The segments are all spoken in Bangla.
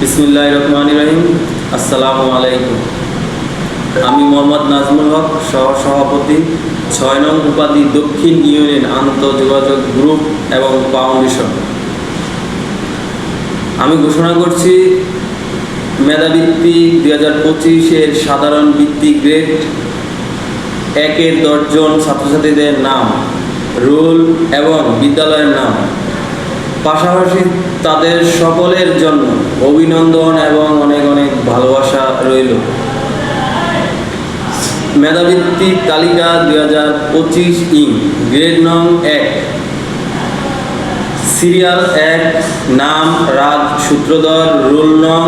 বিসমিল্লাহির রহমানির রহিম। আসসালামু আলাইকুম। আমি মোহাম্মদ নাজমুল হক, সহ-সভাপতি ৬ নং উপাধি দক্ষিণ ইউনিয়ন আন্তঃযোগাযোগ গ্রুপ এবং ফাউন্ডেশন। আমি ঘোষণা করছি মেধাবৃত্তি 2025-এর সাধারণ বৃত্তি গ্রেড 1-এর 10 জন ছাত্রছাত্রীদের নাম, রোল এবং বিদ্যালয়ের নাম, পাশাপাশি তাদের সকলের জন্য অভিনন্দন এবং অনেক অনেক ভালোবাসা রইল। মেধাবৃত্তি তালিকা 2025 গ্রেড নং 1, সিরিয়াল 1, নাম রাজ সূত্রধর, রোল নং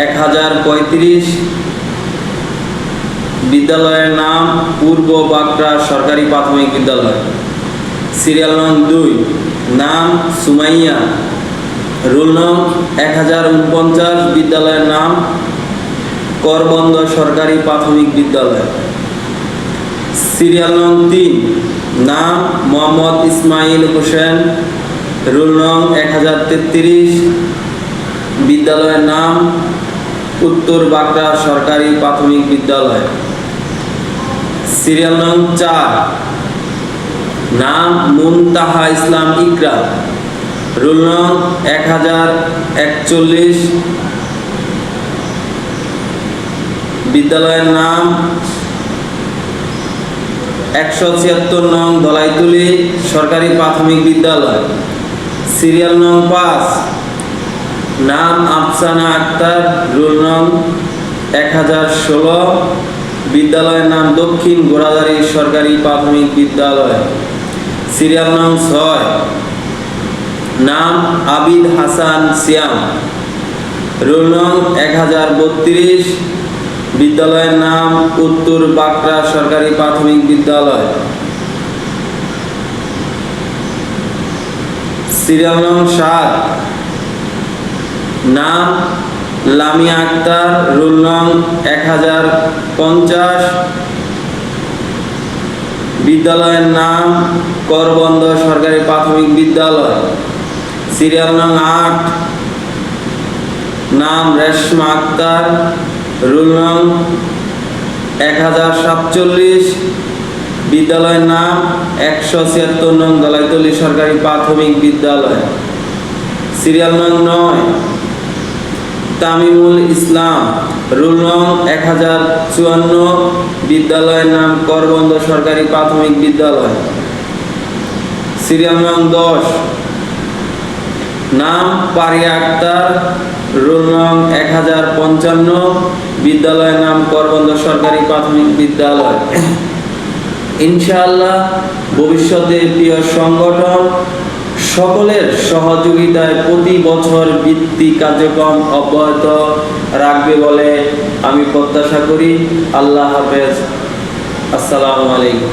1035, বিদ্যালয়ের নাম পূর্ব বাগড়া সরকারি প্রাথমিক বিদ্যালয়। সিরিয়াল নং 2, নাম সুমাইয়া, রোল নং 1049, বিদ্যালয়ের নাম করবন্দ সরকারি প্রাথমিক বিদ্যালয়। সিরিয়াল নং 3, নাম মোহাম্মদ ইসমাইল হোসেন, রোল নং 1033, বিদ্যালয়ের নাম উত্তর বাগড়া সরকারি প্রাথমিক বিদ্যালয়। সিরিয়াল নং 4, নাম মুনতাহা ইসলাম ইকরা, রোল নং 1041, বিদ্যালয়ের নাম 176 নং ধলাইতুলি সরকারি প্রাথমিক বিদ্যালয়। সিরিয়াল নং 5, নাম আফসানা আক্তার, রোল নং 1016, বিদ্যালয়ের নাম দক্ষিণ গোড়াদারি সরকারি প্রাথমিক বিদ্যালয়। সিরিয়াল নং 6, নাম আবিদ হাসান সিয়াম, রোল নং 1032, বিদ্যালয়ের নাম উত্তর বাগড়া সরকারি প্রাথমিক বিদ্যালয়। সিরিয়াল নং 7, নাম লামিয়া আক্তার, রোল নং 1050, বিদ্যালয়ের নাম করবন্দ সরকারি প্রাথমিক বিদ্যালয়। সিরিয়াল নং 8, নাম রেশমা আক্তার, রোল নং 1047, বিদ্যালয়ের নাম 176 নং ধলাইতলি সরকারি প্রাথমিক বিদ্যালয়। সিরিয়াল নং 9, তামিমুল ইসলাম, রোল নং 1054, বিদ্যালয়ের নাম করবন্দ সরকারি প্রাথমিক বিদ্যালয়। সিরিয়াল নং 10, নাম পারিয়া আক্তার, রোল নং 1055, বিদ্যালয়ের নাম করবন্দ সরকারি প্রাথমিক বিদ্যালয়। ইনশাআল্লাহ ভবিষ্যতে প্রিয় সংগঠন সকলের সহযোগিতায় প্রতি বছর বৃত্তি কার্যক্রম অব্যাহত রাখবে বলে আমি প্রত্যাশা করি। আল্লাহ হাফেজ। আসসালামু আলাইকুম।